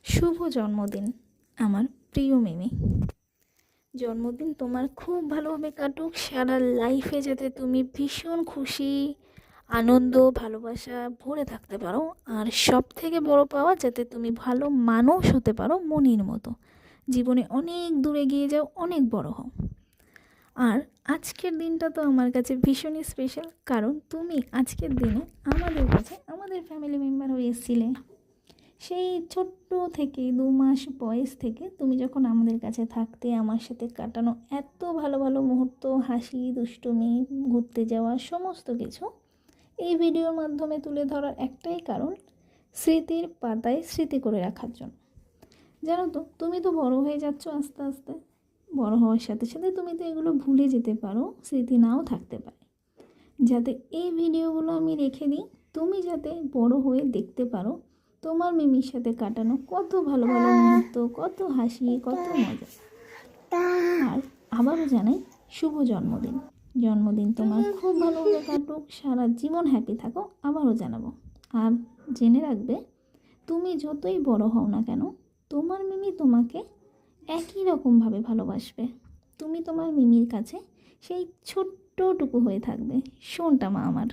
শুভ জন্মদিন আমার প্রিয় মিমি। জন্মদিন তোমার খুব ভালোভাবে কাটুক, সারা লাইফে যাতে তুমি ভীষণ খুশি, আনন্দ, ভালোবাসা ভরে থাকতে পারো। আর সব থেকে বড় পাওয়া, যাতে তুমি ভালো মানুষ হতে পারো মনির মতো, জীবনে অনেক দূরে গিয়ে যাও, অনেক বড় হও। আর আজকের দিনটা তো আমার কাছে ভীষণই স্পেশাল, কারণ তুমি আজকের দিনে আমাদের কাছে আমাদের ফ্যামিলি মেম্বার হয়ে এসেছিলে। সেই ছোট্ট থেকে 2 মাস বয়স থেকে তুমি যখন আমাদের কাছে থাকতে, আমার সাথে কাটানো এত ভালো ভালো মুহূর্ত, হাসি, দুষ্টুমি, ঘুরতে যাওয়া, সমস্ত কিছু এই ভিডিওর মাধ্যমে তুলে ধরার একটাই কারণ, স্মৃতির পাতায় স্মৃতি করে রাখার জন্য। জানো তো, তুমি তো বড় হয়ে যাচ্ছ আস্তে আস্তে। বড় হওয়ার সাথে সাথে তুমি তো এগুলো ভুলে যেতে পারো, স্মৃতি নাও থাকতে পারে। যাতে এই ভিডিওগুলো আমি রেখে দিই, তুমি যাতে বড় হয়ে দেখতে পারো তোমার মিমির সাথে কাটানো কত ভালো ভালো মুহূর্ত, কত হাসি, কত মজা। আর আবারও জানাই শুভ জন্মদিন। জন্মদিন তোমার খুব ভালোভাবে কাটুক, সারা জীবন হ্যাপি থাকো, আবারও জানাবো। আর জেনে রাখবে, তুমি যতই বড় হও না কেন, তোমার মিমি তোমাকে একই রকমভাবে ভালোবাসবে। তুমি তোমার মিমির কাছে সেই ছোট্টটুকু হয়ে থাকবে, শোনটা মা আমার।